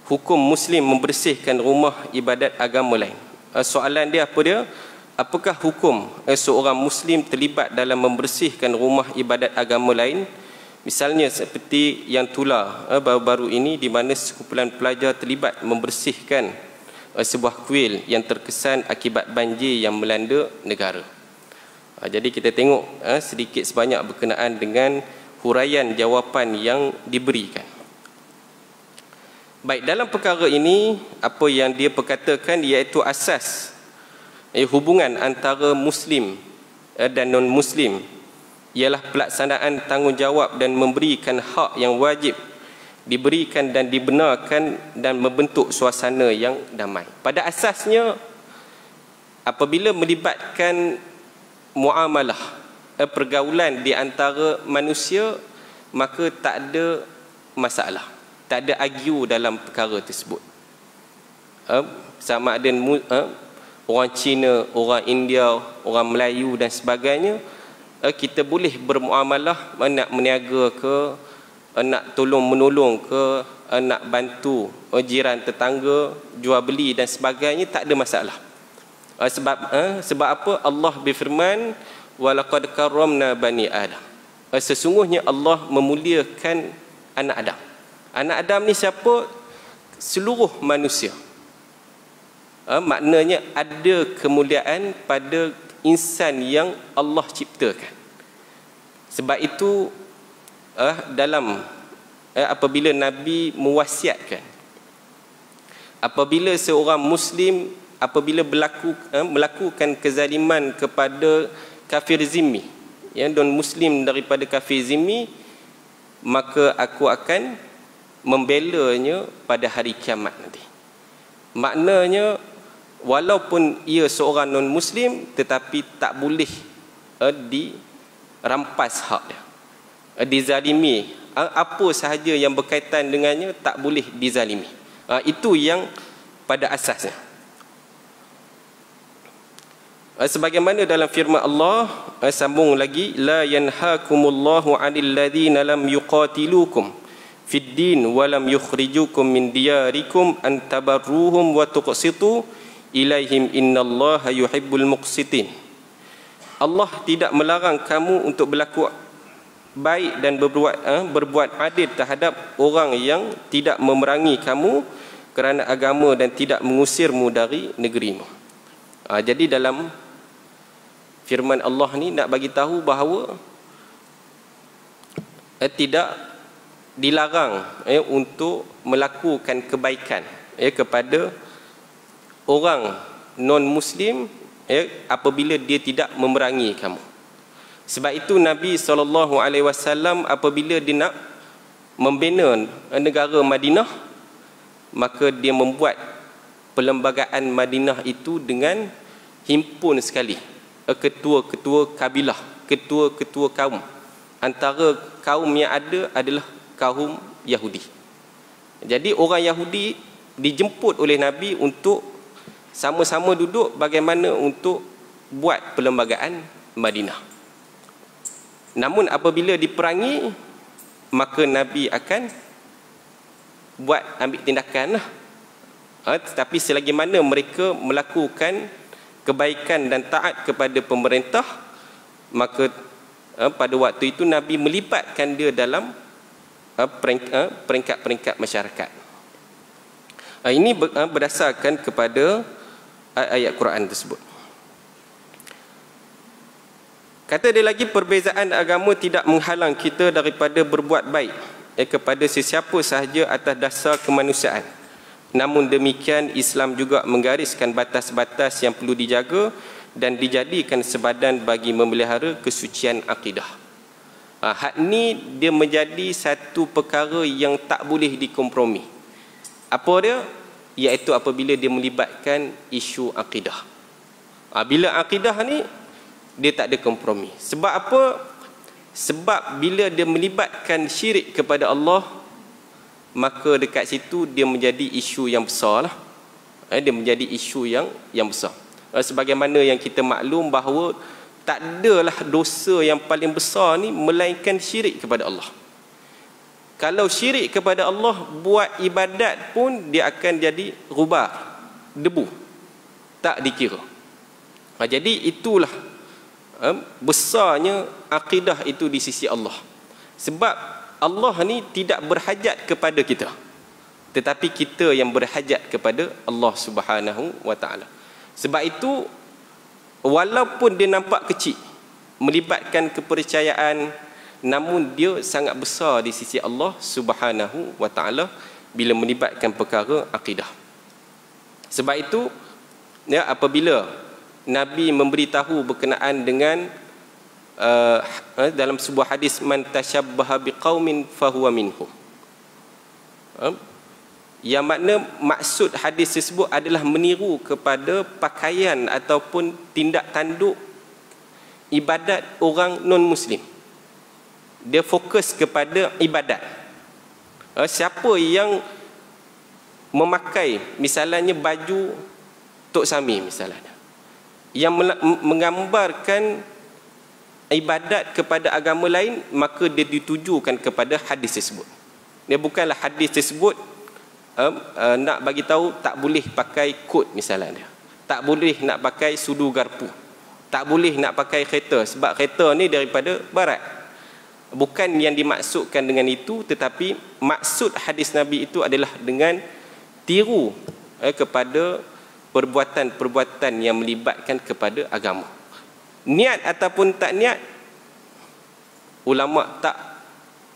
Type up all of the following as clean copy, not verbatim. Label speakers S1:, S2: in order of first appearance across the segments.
S1: Hukum Muslim membersihkan rumah ibadat agama lain. Soalan dia apa dia? Apakah hukum seorang Muslim terlibat dalam membersihkan rumah ibadat agama lain? Misalnya seperti yang tular baru-baru ini, di mana sekumpulan pelajar terlibat membersihkan sebuah kuil yang terkesan akibat banjir yang melanda negara. Jadi kita tengok sedikit sebanyak berkenaan dengan huraian jawapan yang diberikan. Baik, dalam perkara ini apa yang dia perkatakan iaitu asas hubungan antara Muslim dan non-Muslim ialah pelaksanaan tanggungjawab dan memberikan hak yang wajib diberikan dan dibenarkan dan membentuk suasana yang damai. Pada asasnya, apabila melibatkan muamalah, pergaulan di antara manusia, maka tak ada masalah, tak ada argue dalam perkara tersebut. Sama ada orang Cina, orang India, orang Melayu dan sebagainya, kita boleh bermuamalah, nak meniaga ke, nak tolong menolong ke, nak bantu jiran tetangga, jual beli dan sebagainya, tak ada masalah. Sebab apa? Allah berfirman, walaqad karramna bani Adam. Sesungguhnya Allah memuliakan anak Adam. Anak Adam ni siapa? Seluruh manusia. Maknanya ada kemuliaan pada insan yang Allah ciptakan. Sebab itu dalam apabila Nabi mewasiatkan, apabila seorang Muslim apabila melakukan kezaliman kepada kafir zimmi, non Muslim daripada kafir zimmi, maka aku akan membelanya pada hari kiamat nanti. Maknanya walaupun ia seorang non-Muslim, tetapi tak boleh dirampas hak dia, dizalimi. Apa sahaja yang berkaitan dengannya tak boleh dizalimi. Itu yang pada asasnya. Sebagaimana dalam firman Allah, sambung lagi, la yanhaakumullahu 'anil ladzina lam yuqatilukum fid din wa lam yukhrijukum min diyarikum an tabarruhum wa tuqsitu ilaihim innallaha yuhibbul muqsitin. Allah tidak melarang kamu untuk berlaku baik dan berbuat adil terhadap orang yang tidak memerangi kamu kerana agama dan tidak mengusirmu dari negerimu. Jadi dalam firman Allah ni nak bagi tahu bahawa tidak dilarang untuk melakukan kebaikan kepada orang non-Muslim apabila dia tidak memerangi kamu. Sebab itu Nabi SAW apabila dia nak membina negara Madinah, maka dia membuat perlembagaan Madinah itu dengan himpun sekali ketua-ketua kabilah, ketua-ketua kaum. Antara kaum yang ada adalah kaum Yahudi. Jadi orang Yahudi dijemput oleh Nabi untuk sama-sama duduk bagaimana untuk buat perlembagaan Madinah. Namun apabila diperangi, maka Nabi akan ambil tindakan lah. Tetapi selagi mana mereka melakukan kebaikan dan taat kepada pemerintah, maka pada waktu itu Nabi melibatkan dia dalam peringkat-peringkat masyarakat. Ini berdasarkan kepada ayat Quran tersebut. Kata dia lagi, perbezaan agama tidak menghalang kita daripada berbuat baik kepada sesiapa sahaja atas dasar kemanusiaan. Namun demikian, Islam juga menggariskan batas-batas yang perlu dijaga dan dijadikan sebadan bagi memelihara kesucian akidah. Hak ni dia menjadi satu perkara yang tak boleh dikompromi. Apa dia? Iaitu apabila dia melibatkan isu akidah. Bila akidah ni, dia tak ada kompromi. Sebab apa? Sebab bila dia melibatkan syirik kepada Allah, maka dekat situ dia menjadi isu yang besar lah. Dia menjadi isu yang besar. Sebagaimana yang kita maklum bahawa Tak adalah dosa yang paling besar ni melainkan syirik kepada Allah. Kalau syirik kepada Allah, buat ibadat pun dia akan jadi gubar, debu, tak dikira. Jadi itulah besarnya akidah itu di sisi Allah. Sebab Allah ni tidak berhajat kepada kita, tetapi kita yang berhajat kepada Allah Subhanahu wa taala. Sebab itu walaupun dia nampak kecil, melibatkan kepercayaan, namun dia sangat besar di sisi Allah Subhanahu wa taala bila melibatkan perkara akidah. Sebab itu ya, apabila Nabi memberitahu berkenaan dengan dalam sebuah hadis, man tashabbaha biqaumin fahuwa minhum, yang makna maksud hadis tersebut adalah meniru kepada pakaian ataupun tindak tanduk ibadat orang non-Muslim. Dia fokus kepada ibadat. Siapa yang memakai misalnya baju Tok Sami misalnya, yang menggambarkan ibadat kepada agama lain, maka dia ditujukan kepada hadis tersebut. Dia bukanlah hadis tersebut nak bagi tahu tak boleh pakai kot misalnya, tak boleh nak pakai sudu garpu, tak boleh nak pakai kereta sebab kereta ni daripada barat. Bukan yang dimaksudkan dengan itu, tetapi maksud hadis Nabi itu adalah dengan tiru kepada perbuatan-perbuatan yang melibatkan kepada agama. Niat ataupun tak niat, ulama tak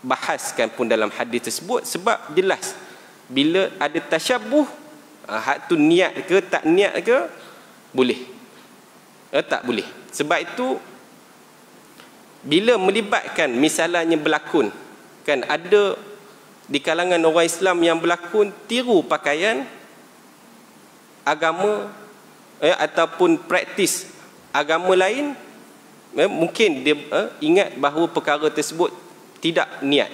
S1: bahaskan pun dalam hadis tersebut, sebab jelas bila ada tasyabuh, hak tu niat ke tak niat ke, boleh, tak boleh. Sebab itu bila melibatkan misalnya berlakon, kan ada di kalangan orang Islam yang berlakon tiru pakaian agama ataupun praktis agama lain, mungkin dia ingat bahawa perkara tersebut tidak niat,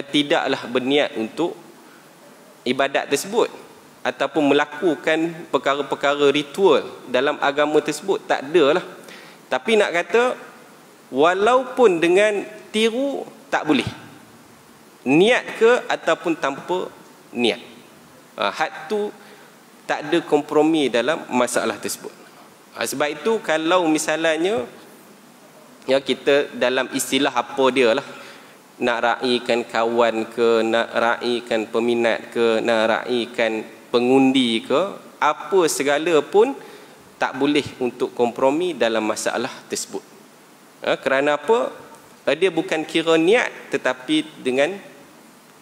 S1: tidaklah berniat untuk ibadat tersebut, ataupun melakukan perkara-perkara ritual dalam agama tersebut, tak ada lah. Tapi nak kata walaupun dengan tiru tak boleh, niat ke ataupun tanpa niat, hak tu tak ada kompromi dalam masalah tersebut. Sebab itu kalau misalnya ya, kita dalam istilah apa dia lah, nak raikan kawan ke, nak raikan peminat ke, nak raikan pengundi ke, apa segala pun tak boleh untuk kompromi dalam masalah tersebut. Kerana apa? Dia bukan kira niat, tetapi dengan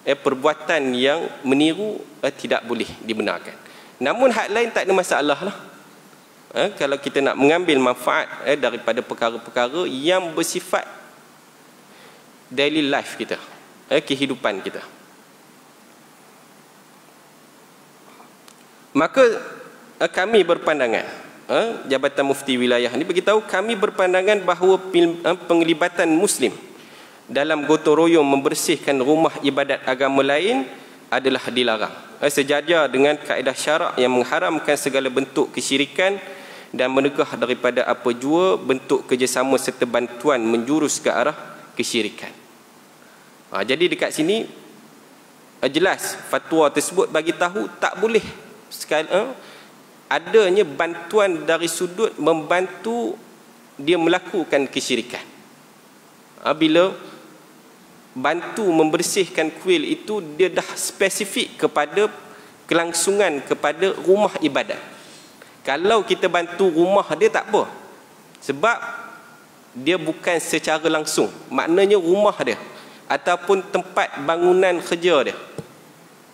S1: perbuatan yang meniru tidak boleh dibenarkan. Namun hak lain tak ada masalah lah. Kalau kita nak mengambil manfaat daripada perkara-perkara yang bersifat daily life kita, kehidupan kita, maka kami berpandangan, Jabatan Mufti Wilayah ini beritahu, kami berpandangan bahawa penglibatan Muslim dalam gotong royong membersihkan rumah ibadat agama lain adalah dilarang, sejajar dengan kaedah syarak yang mengharamkan segala bentuk kesyirikan dan menegah daripada apa jua bentuk kerjasama serta bantuan menjurus ke arah kesyirikan. Jadi dekat sini jelas fatwa tersebut bagi tahu tak boleh adanya bantuan dari sudut membantu dia melakukan kesyirikan. Bila bantu membersihkan kuil itu, dia dah spesifik kepada kelangsungan kepada rumah ibadat. Kalau kita bantu rumah dia tak apa, sebab dia bukan secara langsung, maknanya rumah dia ataupun tempat bangunan kerja dia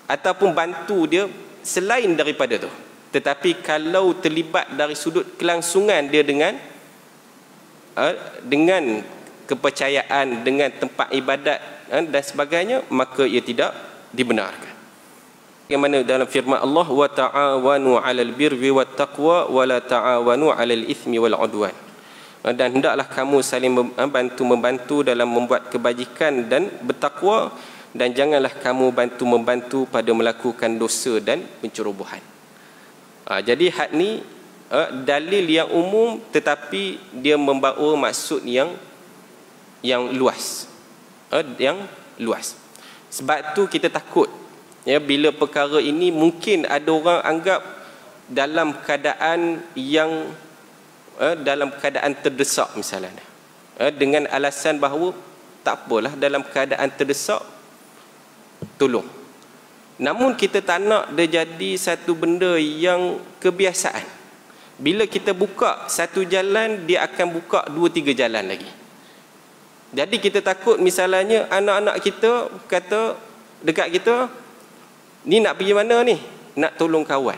S1: ataupun bantu dia selain daripada tu. Tetapi kalau terlibat dari sudut kelangsungan dia dengan kepercayaan, dengan tempat ibadat dan sebagainya, maka ia tidak dibenarkan. Bagaimana dalam firman Allah, wa ta'awanu 'alal birri wat taqwa wa la ta'awanu 'alal itsmi wal 'udwan. Dan hendaklah kamu saling membantu dalam membuat kebajikan dan bertakwa, dan janganlah kamu membantu pada melakukan dosa dan pencerobohan. Jadi hak ni dalil yang umum tetapi dia membawa maksud yang luas, yang luas. Sebab tu kita takut, ya, bila perkara ini mungkin ada orang anggap dalam keadaan yang dalam keadaan terdesak misalnya, dengan alasan bahawa tak apalah, dalam keadaan terdesak tolong. Namun kita tak nak dia jadi satu benda yang kebiasaan. Bila kita buka satu jalan, dia akan buka 2-3 jalan lagi. Jadi kita takut misalnya anak-anak kita kata dekat kita, ni nak pergi mana ni? Nak tolong kawan.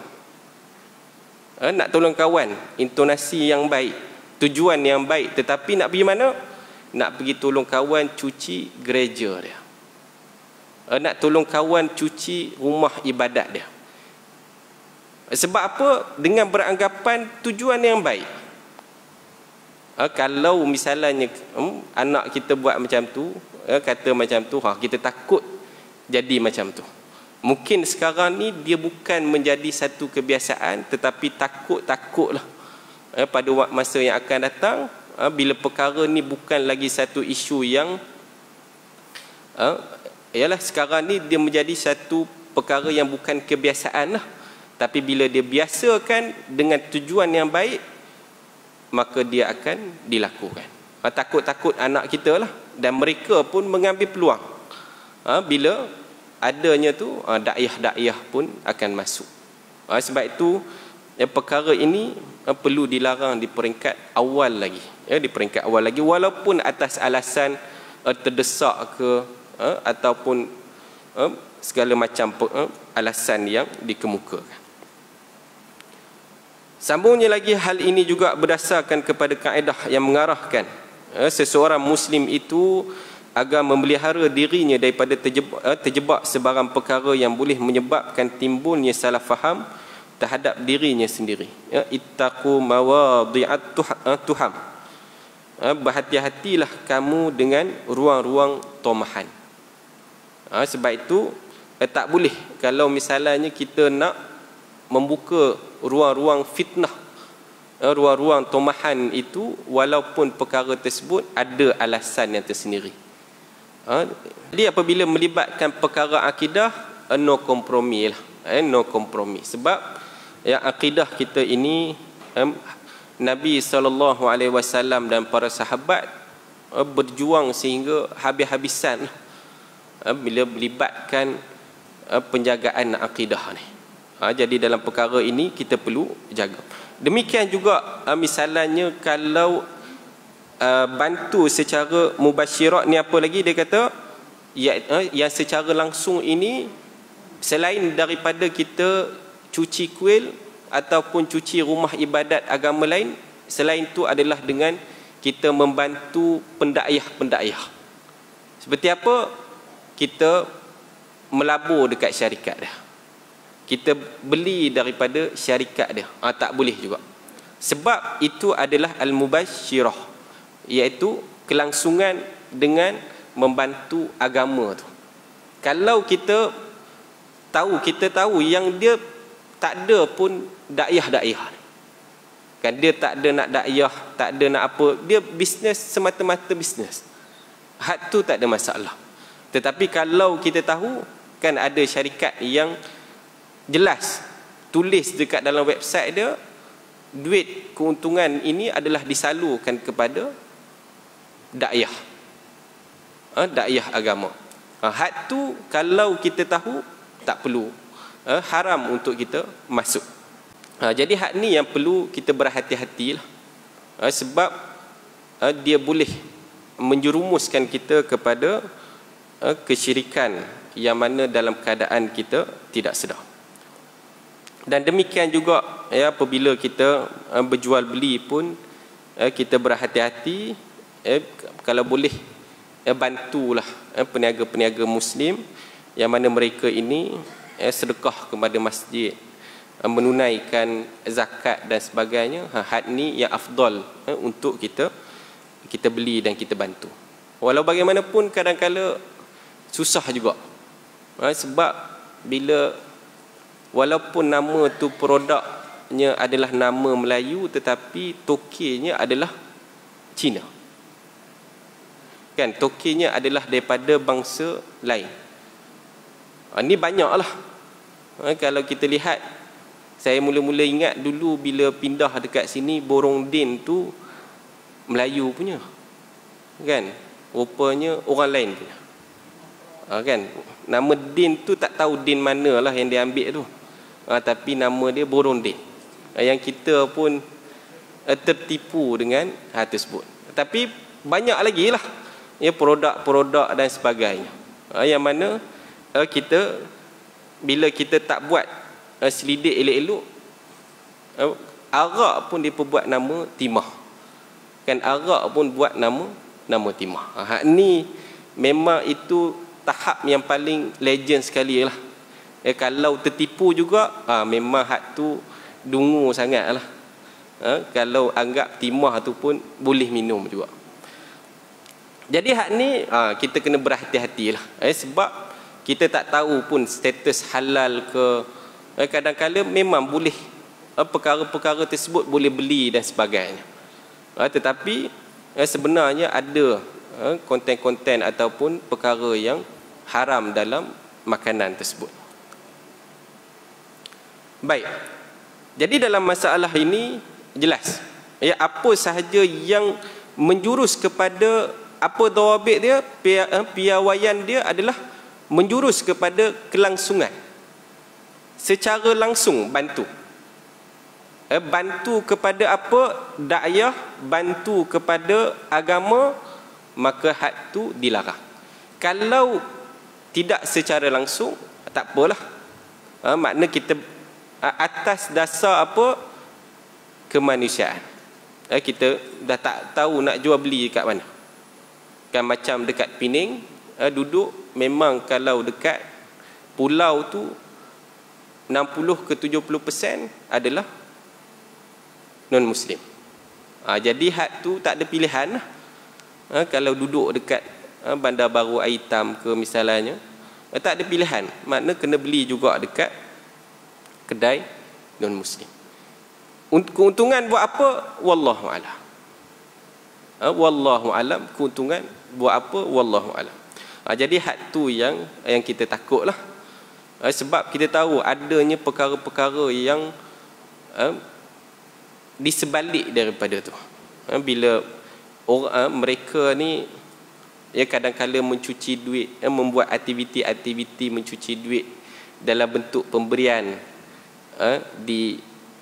S1: Nak tolong kawan, intonasi yang baik, tujuan yang baik, tetapi nak pergi mana? Nak pergi tolong kawan cuci gereja dia. Nak tolong kawan cuci rumah ibadat dia. Sebab apa? Dengan beranggapan tujuan yang baik. Kalau misalnya anak kita buat macam tu, kata macam tu, kita takut jadi macam tu. Mungkin sekarang ni dia bukan menjadi satu kebiasaan, tetapi takutlah pada masa yang akan datang, bila perkara ni bukan lagi satu isu yang ialah sekarang ni dia menjadi satu perkara yang bukan kebiasaan lah. Tapi bila dia biasakan dengan tujuan yang baik, maka dia akan dilakukan. Takut-takut anak kita lah. Dan mereka pun mengambil peluang. Bila adanya tu, dakwah pun akan masuk. Sebab itu perkara ini perlu dilarang di peringkat awal lagi. Di peringkat awal lagi, walaupun atas alasan terdesak ke, ataupun segala macam alasan yang dikemukakan. Sambungnya lagi, hal ini juga berdasarkan kepada kaedah yang mengarahkan seseorang Muslim itu agar memelihara dirinya daripada terjebak sebarang perkara yang boleh menyebabkan timbulnya salah faham terhadap dirinya sendiri. Ittaqu mawadhi'at tuham. Berhati-hatilah kamu dengan ruang-ruang tomahan. Sebab itu tak boleh kalau misalnya kita nak membuka ruang-ruang fitnah, ruang-ruang tomahan itu, walaupun perkara tersebut ada alasan yang tersendiri. Jadi apabila melibatkan perkara akidah, no kompromi lah, no kompromi. Sebab yang akidah kita ini, Nabi SAW dan para sahabat berjuang sehingga habis-habisan bila melibatkan penjagaan akidah ni. Jadi dalam perkara ini kita perlu jaga. Demikian juga misalnya kalau bantu secara mubasyirat ni, apa lagi dia kata, yang secara langsung ini, selain daripada kita cuci kuil ataupun cuci rumah ibadat agama lain, selain itu adalah dengan kita membantu pendakwah. Seperti apa? Kita melabur dekat syarikat dia, kita beli daripada syarikat dia, tak boleh juga. Sebab itu adalah al-mubasyirah, iaitu kelangsungan dengan membantu agama tu. Kalau kita tahu yang dia tak ada pun dakwah, kan, dia tak ada nak dakwah, tak ada nak apa, dia bisnes semata-mata bisnes, had tu tak ada masalah. Tetapi kalau kita tahu, kan ada syarikat yang jelas tulis dekat dalam website dia, duit keuntungan ini adalah disalurkan kepada dakwah, dakwah agama. Had tu kalau kita tahu, tak perlu, haram untuk kita masuk. Jadi had ni yang perlu kita berhati-hati lah. Sebab dia boleh menjerumuskan kita kepada kesyirikan yang mana dalam keadaan kita tidak sedar. Dan demikian juga apabila kita berjual beli pun, kita berhati-hati, kalau boleh bantulah peniaga-peniaga Muslim yang mana mereka ini sedekah kepada masjid, menunaikan zakat dan sebagainya. Had ni yang afdal untuk kita beli dan kita bantu. Walau bagaimanapun kadang-kala susah juga, sebab bila walaupun nama tu produk namanya adalah nama Melayu tetapi tokenya adalah Cina. Kan, tokenya adalah daripada bangsa lain. Ini banyaklah. Kalau kita lihat, saya mula-mula ingat dulu bila pindah dekat sini, Borong Din tu Melayu punya. Kan, rupanya orang lain punya. Kan, nama Din tu tak tahu Din mana lah yang dia ambil tu. Tapi nama dia Borong Din. Yang kita pun tertipu dengan hal tersebut. Tapi banyak lagi lah ya, produk-produk dan sebagainya. Yang mana kita, bila kita tak buat selidik elok-elok, arak pun dia buat nama timah. Kan, arak pun buat nama timah. Ni memang itu tahap yang paling legend sekali lah. Kalau tertipu juga, memang hak tu dungu sangat lah. Kalau anggap timah tu pun boleh minum juga. Jadi hak ni kita kena berhati-hati lah. Sebab kita tak tahu pun status halal ke. Kadang-kadang memang boleh, perkara-perkara tersebut boleh beli dan sebagainya. Tetapi sebenarnya ada konten-konten ataupun perkara yang haram dalam makanan tersebut. Baik. Jadi dalam masalah ini jelas ya, apa sahaja yang menjurus kepada apa dawabit dia, piawaian dia adalah menjurus kepada kelangsungan. Secara langsung bantu. Bantu kepada apa? Dakwah, bantu kepada agama, maka hak tu dilarang. Kalau tidak secara langsung, tak apalah. Makna kita atas dasar apa? Kemanusiaan. Kita dah tak tahu nak jual beli kat mana. Kan macam dekat Pening, duduk memang kalau dekat pulau tu 60 ke 70% adalah non-Muslim. Jadi hak tu tak ada pilihan lah. Kalau duduk dekat Bandar Baru Aitam ke misalnya, tak ada pilihan. Makna kena beli juga dekat kedai non-Muslim. Keuntungan buat apa? Wallahu a'lam. Wallahu a'lam. Keuntungan buat apa? Wallahu a'lam. Jadi hak tu yang kita takutlah. Sebab kita tahu adanya perkara-perkara yang di sebalik daripada tu. Bila orang mereka ni ya kadang-kala mencuci duit, membuat aktiviti-aktiviti mencuci duit dalam bentuk pemberian di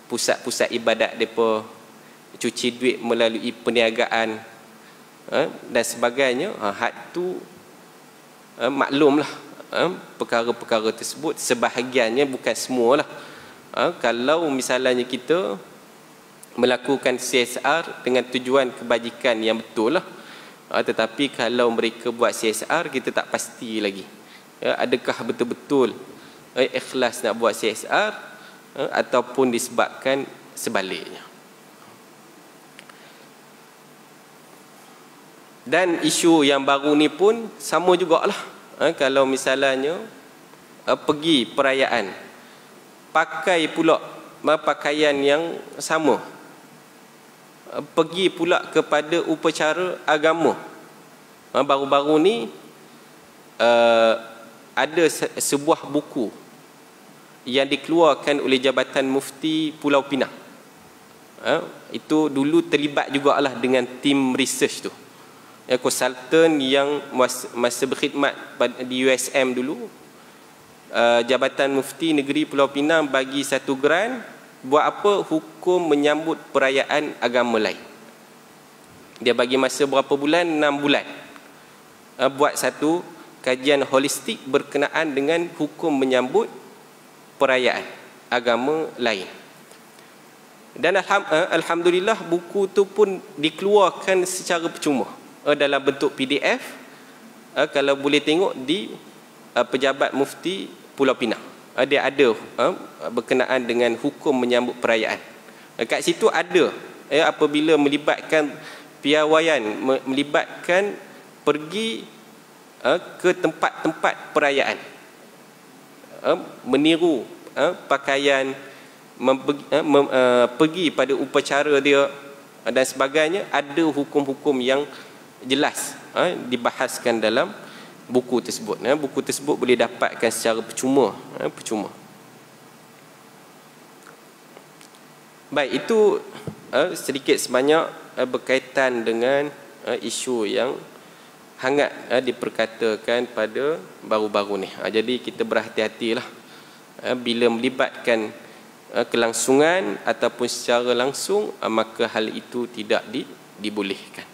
S1: pusat-pusat ibadat mereka, cuci duit melalui perniagaan dan sebagainya. Hak tu maklumlah, perkara-perkara tersebut sebahagiannya, bukan semualah. Kalau misalnya kita melakukan CSR dengan tujuan kebajikan yang betul lah, tetapi kalau mereka buat CSR, kita tak pasti lagi adakah betul-betul ikhlas nak buat CSR ataupun disebabkan sebaliknya. Dan isu yang baru ni pun sama jugalah. Kalau misalnya pergi perayaan, pakai pula pakaian yang sama, pergi pula kepada upacara agama. Baru-baru ni ada sebuah buku yang dikeluarkan oleh Jabatan Mufti Pulau Pinang. Itu dulu terlibat jugalah dengan tim research tu. Konsultan yang masa berkhidmat di USM dulu, Jabatan Mufti Negeri Pulau Pinang bagi satu grant. Buat apa? Hukum menyambut perayaan agama lain. Dia bagi masa berapa bulan? 6 bulan. Buat satu kajian holistik berkenaan dengan hukum menyambut perayaan agama lain. Dan alhamdulillah buku tu pun dikeluarkan secara percuma dalam bentuk PDF. Kalau boleh tengok di Pejabat Mufti Pulau Pinang, dia ada berkenaan dengan hukum menyambut perayaan. Kat situ ada apabila melibatkan piawaian, melibatkan pergi ke tempat-tempat perayaan, meniru pakaian pergi pada upacara dia dan sebagainya, ada hukum-hukum yang jelas dibahaskan dalam buku tersebut. Buku tersebut boleh dapatkan secara percuma. Baik, itu sedikit sebanyak berkaitan dengan isu yang hangat diperkatakan pada baru-baru ni. Jadi kita berhati-hatilah bila melibatkan kelangsungan ataupun secara langsung, maka hal itu tidak dibolehkan.